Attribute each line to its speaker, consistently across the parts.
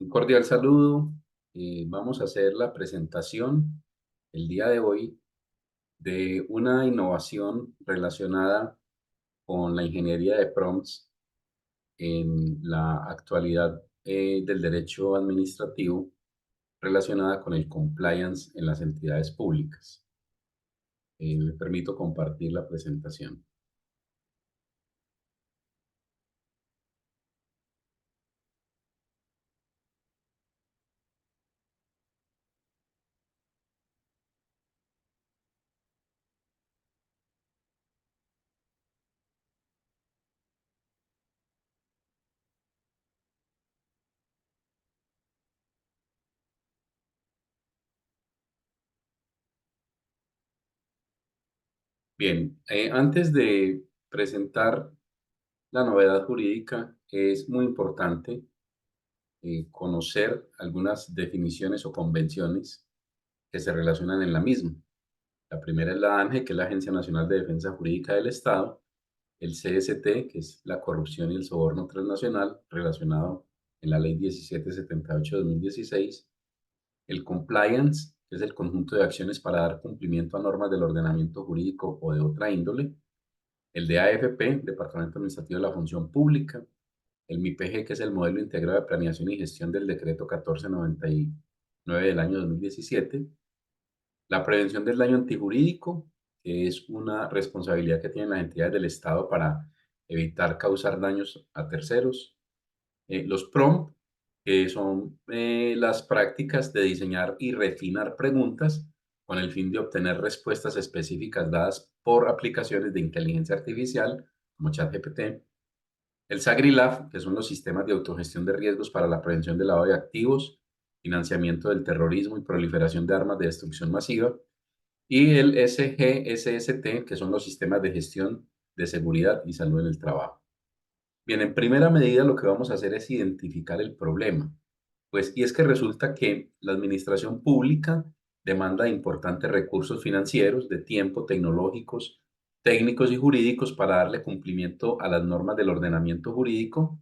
Speaker 1: Un cordial saludo. Vamos a hacer la presentación el día de hoy de una innovación relacionada con la ingeniería de prompts en la actualidad del derecho administrativo relacionada con el compliance en las entidades públicas. Me permito compartir la presentación. Bien, antes de presentar la novedad jurídica, es muy importante conocer algunas definiciones o convenciones que se relacionan en la misma. La primera es la ANGE, que es la Agencia Nacional de Defensa Jurídica del Estado, el CST, que es la corrupción y el soborno transnacional relacionado en la Ley 1778 de 2016, el compliance, que es el conjunto de acciones para dar cumplimiento a normas del ordenamiento jurídico o de otra índole, el de AFP, Departamento Administrativo de la Función Pública, el MIPG, que es el Modelo Integrado de Planeación y Gestión del Decreto 1499 del año 2017, la prevención del daño antijurídico, que es una responsabilidad que tienen las entidades del Estado para evitar causar daños a terceros, los PROMPT, que son las prácticas de diseñar y refinar preguntas con el fin de obtener respuestas específicas dadas por aplicaciones de inteligencia artificial como ChatGPT, el SAGRILAF, que son los sistemas de autogestión de riesgos para la prevención del lavado de activos, financiamiento del terrorismo y proliferación de armas de destrucción masiva, y el SGSST, que son los sistemas de gestión de seguridad y salud en el trabajo. Bien, en primera medida lo que vamos a hacer es identificar el problema, pues, y es que resulta que la administración pública demanda importantes recursos financieros, de tiempo, tecnológicos, técnicos y jurídicos para darle cumplimiento a las normas del ordenamiento jurídico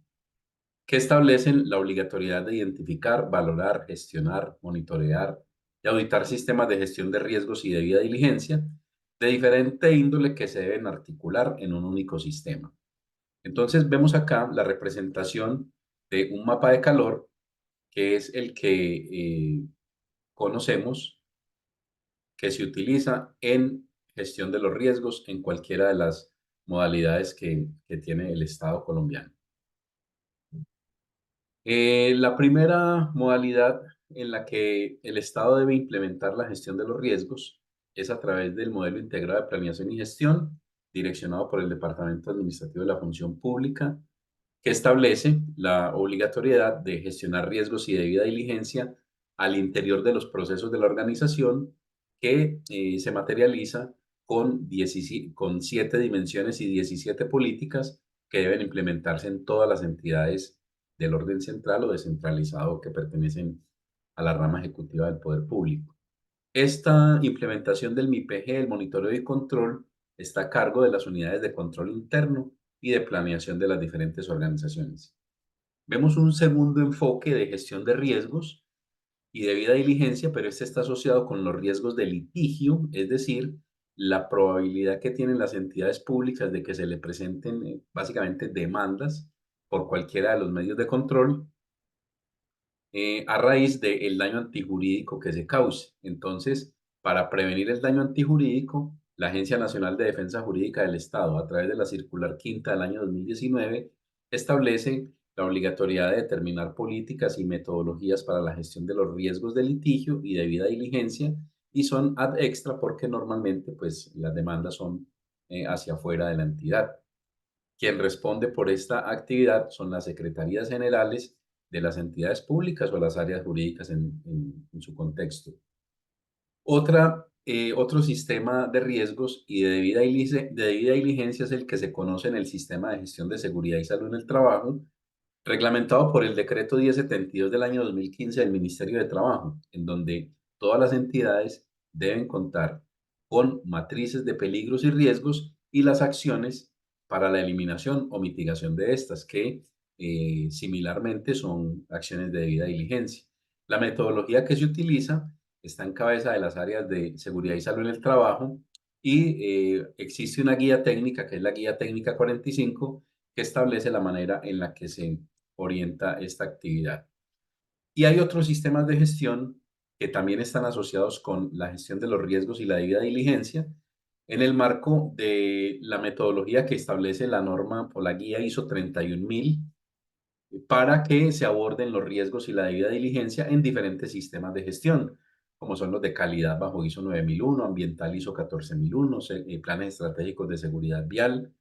Speaker 1: que establecen la obligatoriedad de identificar, valorar, gestionar, monitorear y auditar sistemas de gestión de riesgos y debida diligencia de diferente índole que se deben articular en un único sistema. Entonces vemos acá la representación de un mapa de calor, que es el que conocemos, que se utiliza en gestión de los riesgos en cualquiera de las modalidades que tiene el Estado colombiano. La primera modalidad en la que el Estado debe implementar la gestión de los riesgos es a través del modelo integrado de planeación y gestión, direccionado por el Departamento Administrativo de la Función Pública, que establece la obligatoriedad de gestionar riesgos y debida diligencia al interior de los procesos de la organización, que se materializa con 7 dimensiones y 17 políticas que deben implementarse en todas las entidades del orden central o descentralizado que pertenecen a la rama ejecutiva del poder público. Esta implementación del MIPG, el monitoreo y control, está a cargo de las unidades de control interno y de planeación de las diferentes organizaciones. Vemos un segundo enfoque de gestión de riesgos y debida diligencia, pero este está asociado con los riesgos de litigio, es decir, la probabilidad que tienen las entidades públicas de que se le presenten básicamente demandas por cualquiera de los medios de control a raíz del daño antijurídico que se cause. Entonces, para prevenir el daño antijurídico, la Agencia Nacional de Defensa Jurídica del Estado, a través de la Circular Quinta del año 2019, establece la obligatoriedad de determinar políticas y metodologías para la gestión de los riesgos de litigio y debida diligencia, y son ad extra porque normalmente pues, las demandas son hacia afuera de la entidad. Quien responde por esta actividad son las secretarías generales de las entidades públicas o las áreas jurídicas en su contexto. Otro sistema de riesgos y de debida diligencia es el que se conoce en el Sistema de Gestión de Seguridad y Salud en el Trabajo, reglamentado por el Decreto 1072 del año 2015 del Ministerio de Trabajo, en donde todas las entidades deben contar con matrices de peligros y riesgos y las acciones para la eliminación o mitigación de estas, que similarmente son acciones de debida diligencia. La metodología que se utiliza está en cabeza de las áreas de seguridad y salud en el trabajo y existe una guía técnica, que es la guía técnica 45, que establece la manera en la que se orienta esta actividad. Y hay otros sistemas de gestión que también están asociados con la gestión de los riesgos y la debida diligencia en el marco de la metodología que establece la norma o la guía ISO 31000 para que se aborden los riesgos y la debida diligencia en diferentes sistemas de gestión, como son los de calidad bajo ISO 9001, ambiental ISO 14001, planes estratégicos de seguridad vial,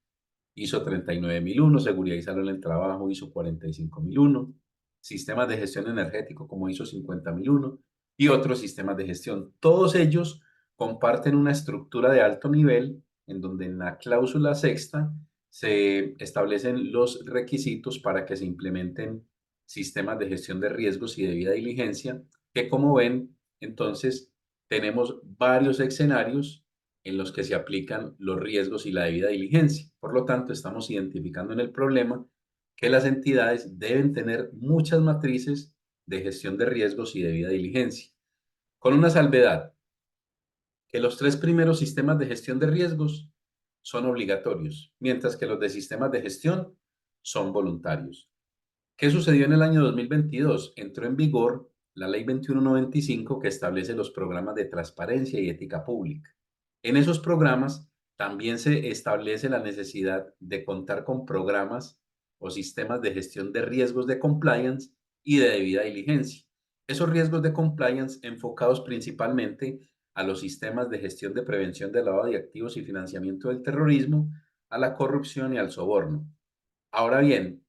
Speaker 1: ISO 39001, seguridad y salud en el trabajo, ISO 45001, sistemas de gestión energético como ISO 50001 y otros sistemas de gestión. Todos ellos comparten una estructura de alto nivel en donde en la cláusula sexta se establecen los requisitos para que se implementen sistemas de gestión de riesgos y debida diligencia, que como ven, entonces tenemos varios escenarios en los que se aplican los riesgos y la debida diligencia. Por lo tanto, estamos identificando en el problema que las entidades deben tener muchas matrices de gestión de riesgos y debida diligencia, con una salvedad, que los tres primeros sistemas de gestión de riesgos son obligatorios, mientras que los de sistemas de gestión son voluntarios. ¿Qué sucedió en el año 2022? Entró en vigor la Ley 2195 que establece los programas de transparencia y ética pública. En esos programas también se establece la necesidad de contar con programas o sistemas de gestión de riesgos de compliance y de debida diligencia. Esos riesgos de compliance enfocados principalmente a los sistemas de gestión de prevención del lavado de activos y financiamiento del terrorismo, a la corrupción y al soborno. Ahora bien,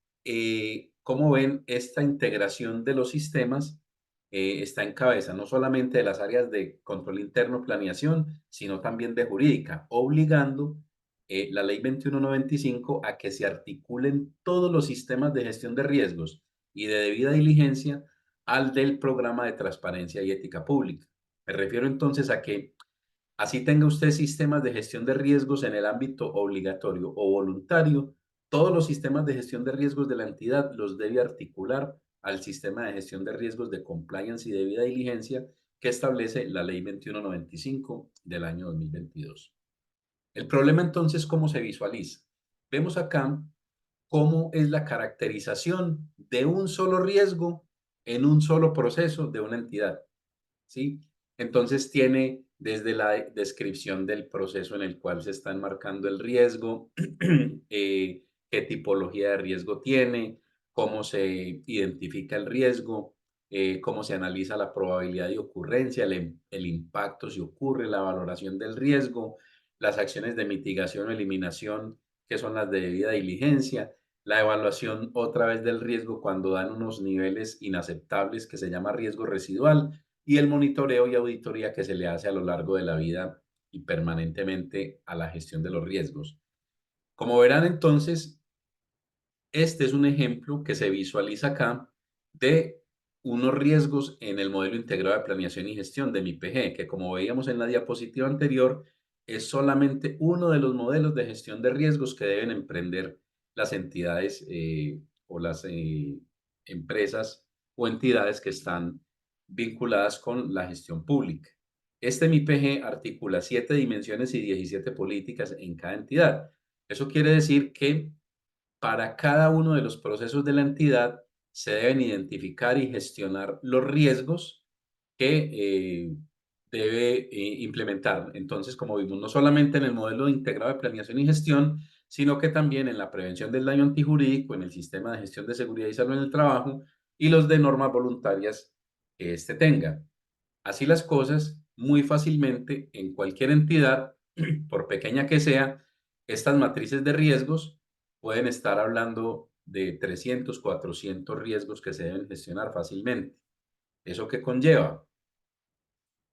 Speaker 1: ¿cómo ven esta integración de los sistemas? Está en cabeza no solamente de las áreas de control interno, planeación, sino también de jurídica, obligando la ley 2195 a que se articulen todos los sistemas de gestión de riesgos y de debida diligencia al del programa de transparencia y ética pública. Me refiero entonces a que así tenga usted sistemas de gestión de riesgos en el ámbito obligatorio o voluntario, todos los sistemas de gestión de riesgos de la entidad los debe articular al sistema de gestión de riesgos de compliance y debida diligencia que establece la Ley 2195 del año 2022. El problema entonces, ¿cómo se visualiza? Vemos acá cómo es la caracterización de un solo riesgo en un solo proceso de una entidad. ¿Sí? Entonces tiene desde la descripción del proceso en el cual se está enmarcando el riesgo, qué tipología de riesgo tiene, cómo se identifica el riesgo, cómo se analiza la probabilidad de ocurrencia, el impacto si ocurre, la valoración del riesgo, las acciones de mitigación o eliminación, que son las de debida diligencia, la evaluación otra vez del riesgo cuando dan unos niveles inaceptables que se llama riesgo residual y el monitoreo y auditoría que se le hace a lo largo de la vida y permanentemente a la gestión de los riesgos. Como verán entonces, este es un ejemplo que se visualiza acá de unos riesgos en el modelo integrado de planeación y gestión de MIPG, que como veíamos en la diapositiva anterior, es solamente uno de los modelos de gestión de riesgos que deben emprender las entidades o las empresas o entidades que están vinculadas con la gestión pública. Este MIPG articula 7 dimensiones y 17 políticas en cada entidad. Eso quiere decir que para cada uno de los procesos de la entidad se deben identificar y gestionar los riesgos que debe implementar. Entonces, como vimos, no solamente en el modelo integrado de planeación y gestión, sino que también en la prevención del daño antijurídico, en el sistema de gestión de seguridad y salud en el trabajo y los de normas voluntarias que éste tenga. Así las cosas, muy fácilmente en cualquier entidad, por pequeña que sea, estas matrices de riesgos pueden estar hablando de 300, 400 riesgos que se deben gestionar fácilmente. ¿Eso qué conlleva?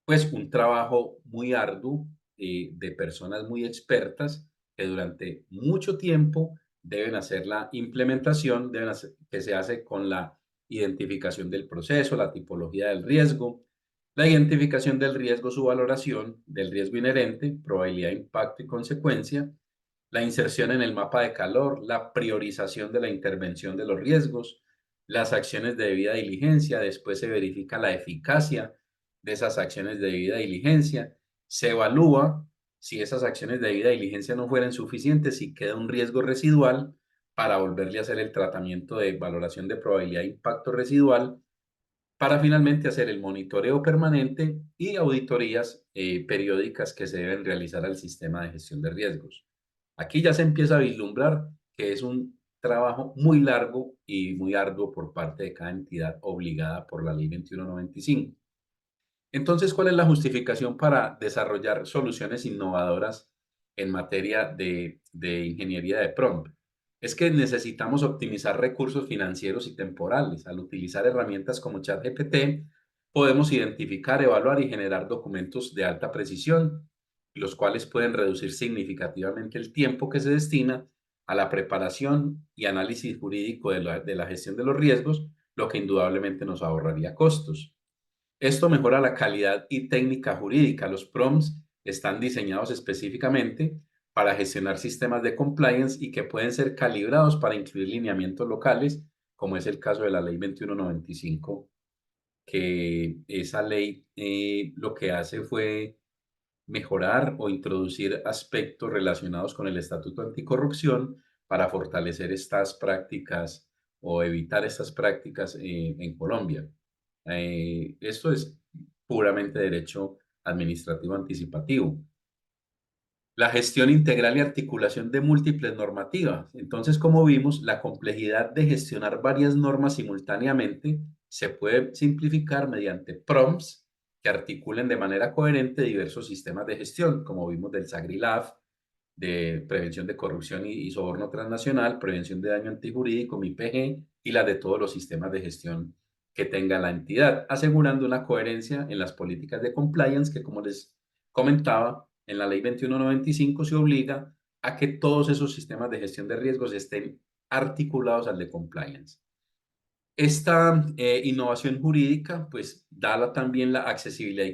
Speaker 1: Pues un trabajo muy arduo de personas muy expertas que durante mucho tiempo deben hacer la implementación, que se hace con la identificación del proceso, la tipología del riesgo, la identificación del riesgo, su valoración del riesgo inherente, probabilidad, impacto y consecuencia, la inserción en el mapa de calor, la priorización de la intervención de los riesgos, las acciones de debida diligencia, después se verifica la eficacia de esas acciones de debida diligencia, se evalúa si esas acciones de debida diligencia no fueran suficientes, y queda un riesgo residual para volverle a hacer el tratamiento de valoración de probabilidad de impacto residual, para finalmente hacer el monitoreo permanente y auditorías periódicas que se deben realizar al sistema de gestión de riesgos. Aquí ya se empieza a vislumbrar que es un trabajo muy largo y muy arduo por parte de cada entidad obligada por la Ley 2195. Entonces, ¿cuál es la justificación para desarrollar soluciones innovadoras en materia de ingeniería de prompt? Es que necesitamos optimizar recursos financieros y temporales. Al utilizar herramientas como ChatGPT, podemos identificar, evaluar y generar documentos de alta precisión, los cuales pueden reducir significativamente el tiempo que se destina a la preparación y análisis jurídico de la gestión de los riesgos, lo que indudablemente nos ahorraría costos. Esto mejora la calidad y técnica jurídica. Los prompts están diseñados específicamente para gestionar sistemas de compliance y que pueden ser calibrados para incluir lineamientos locales, como es el caso de la Ley 2195, que esa ley lo que hace fue mejorar o introducir aspectos relacionados con el Estatuto Anticorrupción para fortalecer estas prácticas o evitar estas prácticas en Colombia. Esto es puramente derecho administrativo anticipativo. La gestión integral y articulación de múltiples normativas. Entonces, como vimos, la complejidad de gestionar varias normas simultáneamente se puede simplificar mediante prompts que articulen de manera coherente diversos sistemas de gestión, como vimos del SAGRILAF, de prevención de corrupción y soborno transnacional, prevención de daño antijurídico, MIPG, y la de todos los sistemas de gestión que tenga la entidad, asegurando una coherencia en las políticas de compliance que, como les comentaba, en la ley 2195 se obliga a que todos esos sistemas de gestión de riesgos estén articulados al de compliance. Esta innovación jurídica, pues, da también la accesibilidad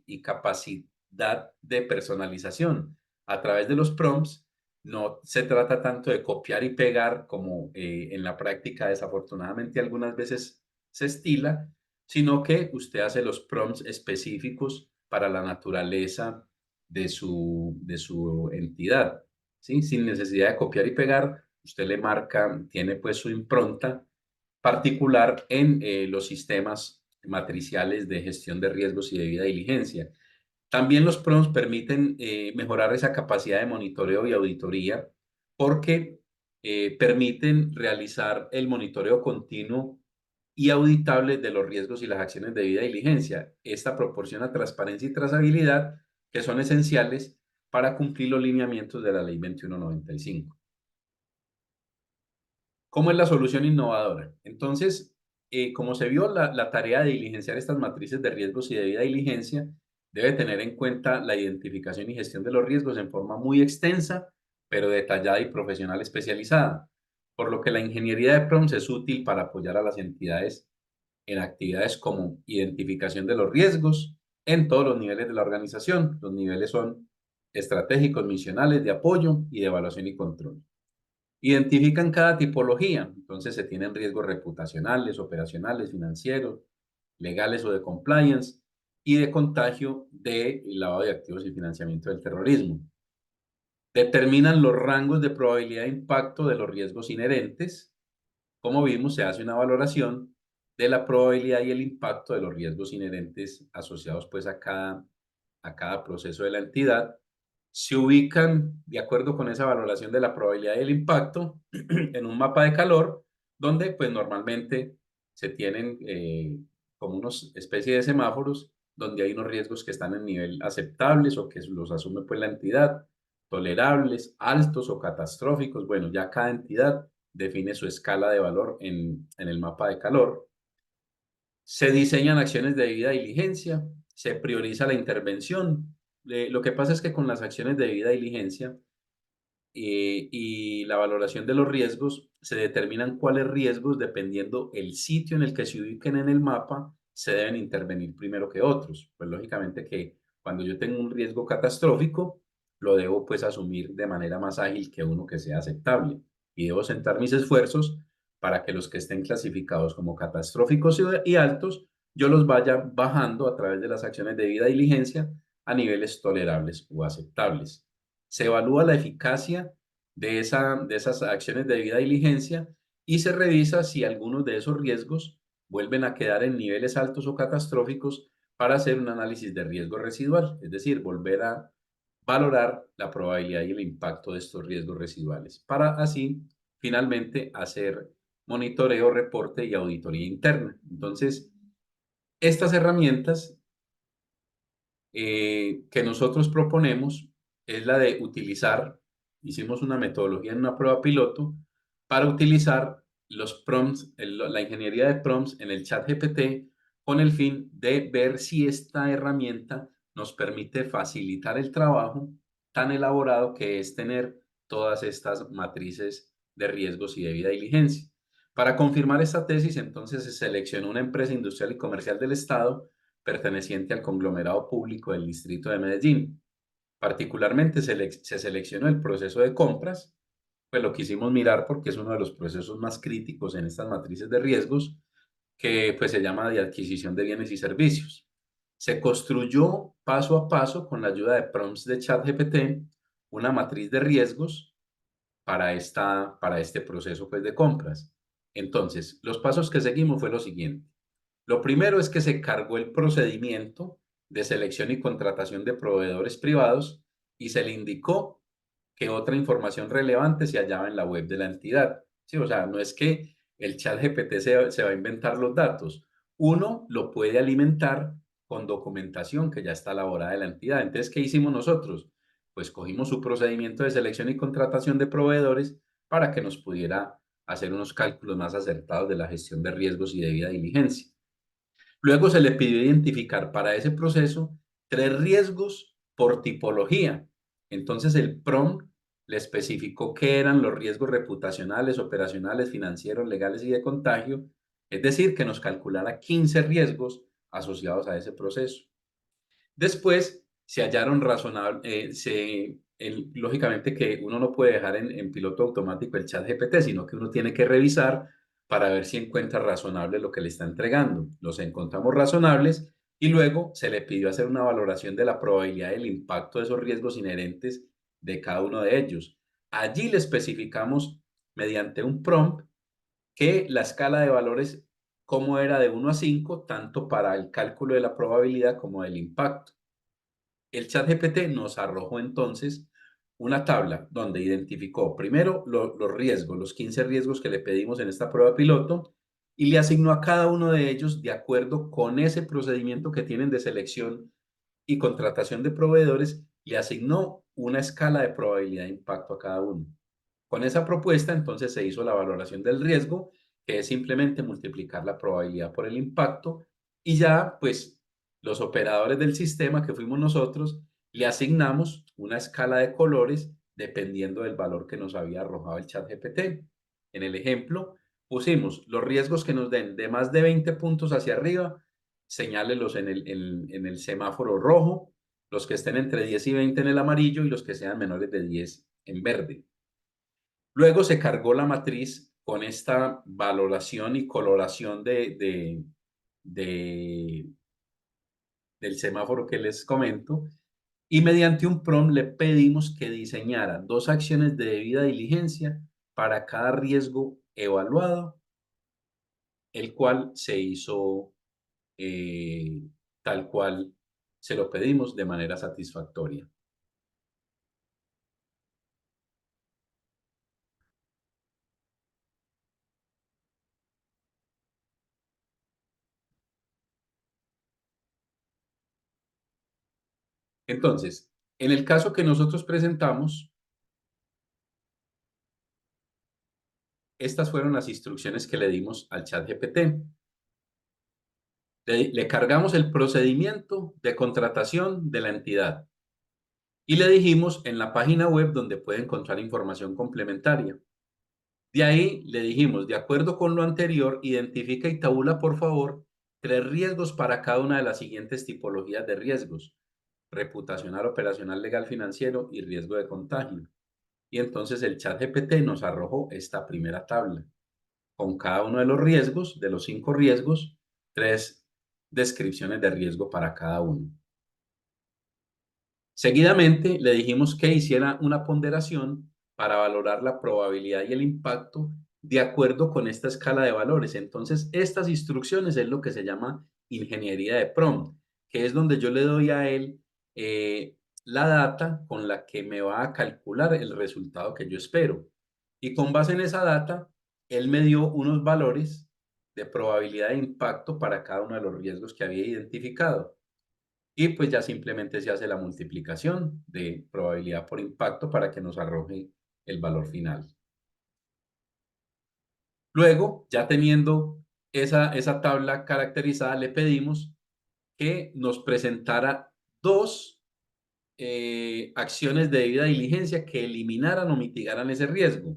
Speaker 1: y capacidad de personalización. A través de los prompts, no se trata tanto de copiar y pegar como en la práctica desafortunadamente algunas veces se estila, sino que usted hace los prompts específicos para la naturaleza de su entidad, ¿sí? Sin necesidad de copiar y pegar, usted le marca, tiene pues su impronta particular en los sistemas matriciales de gestión de riesgos y debida diligencia. También los prompts permiten mejorar esa capacidad de monitoreo y auditoría, porque permiten realizar el monitoreo continuo y auditable de los riesgos y las acciones de debida diligencia. Esta proporciona transparencia y trazabilidad que son esenciales para cumplir los lineamientos de la Ley 2195. ¿Cómo es la solución innovadora? Entonces, como se vio, la tarea de diligenciar estas matrices de riesgos y debida diligencia debe tener en cuenta la identificación y gestión de los riesgos en forma muy extensa, pero detallada y profesional especializada, por lo que la ingeniería de prompts es útil para apoyar a las entidades en actividades como identificación de los riesgos en todos los niveles de la organización. Los niveles son estratégicos, misionales, de apoyo y de evaluación y control. Identifican cada tipología, entonces se tienen riesgos reputacionales, operacionales, financieros, legales o de compliance, y de contagio, de lavado de activos y financiamiento del terrorismo. Determinan los rangos de probabilidad de impacto de los riesgos inherentes. Como vimos, se hace una valoración de la probabilidad y el impacto de los riesgos inherentes asociados pues a cada proceso de la entidad. Se ubican, de acuerdo con esa valoración de la probabilidad y el impacto, en un mapa de calor, donde pues normalmente se tienen como unos especie de semáforos, donde hay unos riesgos que están en nivel aceptables o que los asume pues la entidad, tolerables, altos o catastróficos. Bueno, ya cada entidad define su escala de valor en el mapa de calor. Se diseñan acciones de debida diligencia, se prioriza la intervención. Lo que pasa es que con las acciones de debida diligencia y la valoración de los riesgos, se determinan cuáles riesgos, dependiendo el sitio en el que se ubiquen en el mapa, se deben intervenir primero que otros. Pues lógicamente que cuando yo tengo un riesgo catastrófico, lo debo pues asumir de manera más ágil que uno que sea aceptable. Y debo centrar mis esfuerzos para que los que estén clasificados como catastróficos y altos, yo los vaya bajando a través de las acciones de debida diligencia a niveles tolerables o aceptables. Se evalúa la eficacia de esas acciones de debida diligencia y se revisa si algunos de esos riesgos vuelven a quedar en niveles altos o catastróficos para hacer un análisis de riesgo residual, es decir, volver a valorar la probabilidad y el impacto de estos riesgos residuales, para así finalmente hacer monitoreo, reporte y auditoría interna. Entonces, estas herramientas que nosotros proponemos es la de utilizar, hicimos una metodología en una prueba piloto para utilizar los prompts, la ingeniería de prompts en el chat GPT con el fin de ver si esta herramienta nos permite facilitar el trabajo tan elaborado que es tener todas estas matrices de riesgos y debida diligencia. Para confirmar esta tesis, entonces se seleccionó una empresa industrial y comercial del Estado perteneciente al conglomerado público del Distrito de Medellín. Particularmente se seleccionó el proceso de compras, pues lo quisimos mirar porque es uno de los procesos más críticos en estas matrices de riesgos, que pues se llama de adquisición de bienes y servicios. Se construyó paso a paso con la ayuda de prompts de ChatGPT una matriz de riesgos para este proceso pues, de compras. Entonces, los pasos que seguimos fue lo siguiente. Lo primero es que se cargó el procedimiento de selección y contratación de proveedores privados y se le indicó que otra información relevante se hallaba en la web de la entidad. Sí, o sea, no es que el chat GPT se va a inventar los datos. Uno lo puede alimentar con documentación que ya está elaborada de la entidad. Entonces, ¿qué hicimos nosotros? Pues cogimos su procedimiento de selección y contratación de proveedores para que nos pudiera hacer unos cálculos más acertados de la gestión de riesgos y debida diligencia. Luego se le pidió identificar para ese proceso 3 riesgos por tipología. Entonces el PROM le especificó qué eran los riesgos reputacionales, operacionales, financieros, legales y de contagio, es decir, que nos calculara 15 riesgos asociados a ese proceso. Después se hallaron razonables, lógicamente que uno no puede dejar en piloto automático el chat GPT, sino que uno tiene que revisar para ver si encuentra razonable lo que le está entregando. Los encontramos razonables y luego se le pidió hacer una valoración de la probabilidad del impacto de esos riesgos inherentes de cada uno de ellos. Allí le especificamos mediante un prompt que la escala de valores, cómo era de 1 a 5, tanto para el cálculo de la probabilidad como del impacto. El ChatGPT nos arrojó entonces una tabla donde identificó primero los riesgos, los 15 riesgos que le pedimos en esta prueba piloto y le asignó a cada uno de ellos de acuerdo con ese procedimiento que tienen de selección y contratación de proveedores, le asignó una escala de probabilidad de impacto a cada uno. Con esa propuesta, entonces se hizo la valoración del riesgo, que es simplemente multiplicar la probabilidad por el impacto, y ya, pues, los operadores del sistema, que fuimos nosotros, le asignamos una escala de colores dependiendo del valor que nos había arrojado el chat GPT. En el ejemplo, pusimos los riesgos que nos den de más de 20 puntos hacia arriba, señálelos en el semáforo rojo, los que estén entre 10 y 20 en el amarillo y los que sean menores de 10 en verde. Luego se cargó la matriz con esta valoración y coloración de- del semáforo que les comento y mediante un prompt le pedimos que diseñara 2 acciones de debida diligencia para cada riesgo evaluado, el cual se hizo eh, tal cual se lo pedimos de manera satisfactoria. Entonces, en el caso que nosotros presentamos, estas fueron las instrucciones que le dimos al chat GPT. Le cargamos el procedimiento de contratación de la entidad y le dijimos en la página web donde puede encontrar información complementaria. De ahí le dijimos, de acuerdo con lo anterior, identifica y tabula, por favor, 3 riesgos para cada una de las siguientes tipologías de riesgos. reputacional, operacional, legal, financiero y riesgo de contagio. Y entonces el ChatGPT nos arrojó esta primera tabla con cada uno de los riesgos, de los 5 riesgos, 3 descripciones de riesgo para cada uno. Seguidamente le dijimos que hiciera una ponderación para valorar la probabilidad y el impacto de acuerdo con esta escala de valores. Entonces, estas instrucciones es lo que se llama ingeniería de prompt, que es donde yo le doy a él la data con la que me va a calcular el resultado que yo espero. Y con base en esa data, él me dio unos valores de probabilidad de impacto para cada uno de los riesgos que había identificado. Y pues ya simplemente se hace la multiplicación de probabilidad por impacto para que nos arroje el valor final. Luego, ya teniendo esa tabla caracterizada, le pedimos que nos presentara dos acciones de debida diligencia que eliminaran o mitigaran ese riesgo.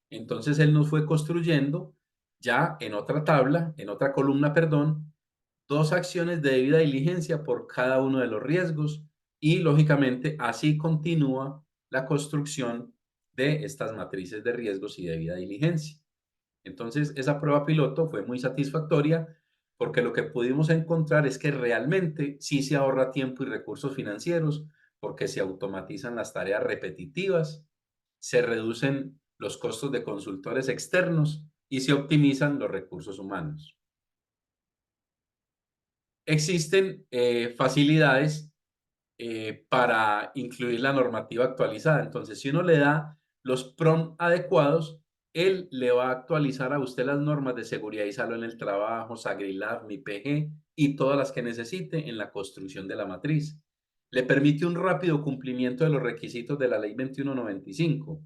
Speaker 1: Entonces, él nos fue construyendo ya en otra tabla, en otra columna, perdón, dos acciones de debida diligencia por cada uno de los riesgos y, lógicamente, así continúa la construcción de estas matrices de riesgos y debida diligencia. Entonces, esa prueba piloto fue muy satisfactoria porque lo que pudimos encontrar es que realmente sí se ahorra tiempo y recursos financieros porque se automatizan las tareas repetitivas, se reducen los costos de consultores externos y se optimizan los recursos humanos. Existen facilidades para incluir la normativa actualizada. Entonces, si uno le da los prompts adecuados, él le va a actualizar a usted las normas de seguridad y salud en el trabajo, SagriLab, MIPG y todas las que necesite en la construcción de la matriz. Le permite un rápido cumplimiento de los requisitos de la Ley 2195.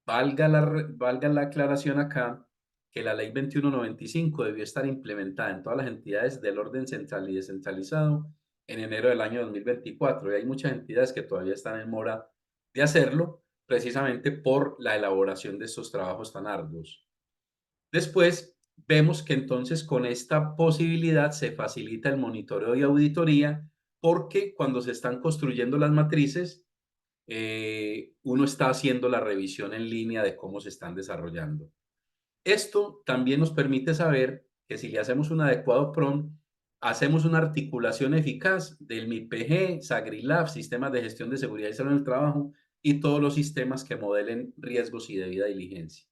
Speaker 1: Valga la aclaración acá que la Ley 2195 debió estar implementada en todas las entidades del orden central y descentralizado en enero del año 2024. Y hay muchas entidades que todavía están en mora de hacerlo, precisamente por la elaboración de estos trabajos tan arduos. Después, vemos que entonces con esta posibilidad se facilita el monitoreo y auditoría porque cuando se están construyendo las matrices, uno está haciendo la revisión en línea de cómo se están desarrollando. Esto también nos permite saber que si le hacemos un adecuado prompt, hacemos una articulación eficaz del MIPG, SagriLab, sistemas de gestión de seguridad y salud en el trabajo y todos los sistemas que modelen riesgos y debida diligencia.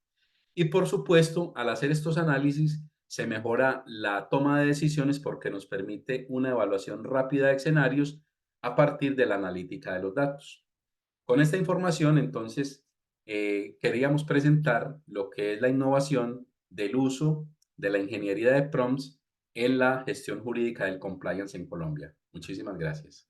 Speaker 1: Y por supuesto, al hacer estos análisis, se mejora la toma de decisiones porque nos permite una evaluación rápida de escenarios a partir de la analítica de los datos. Con esta información, entonces, queríamos presentar lo que es la innovación del uso de la ingeniería de prompts en la gestión jurídica del compliance en Colombia. Muchísimas gracias.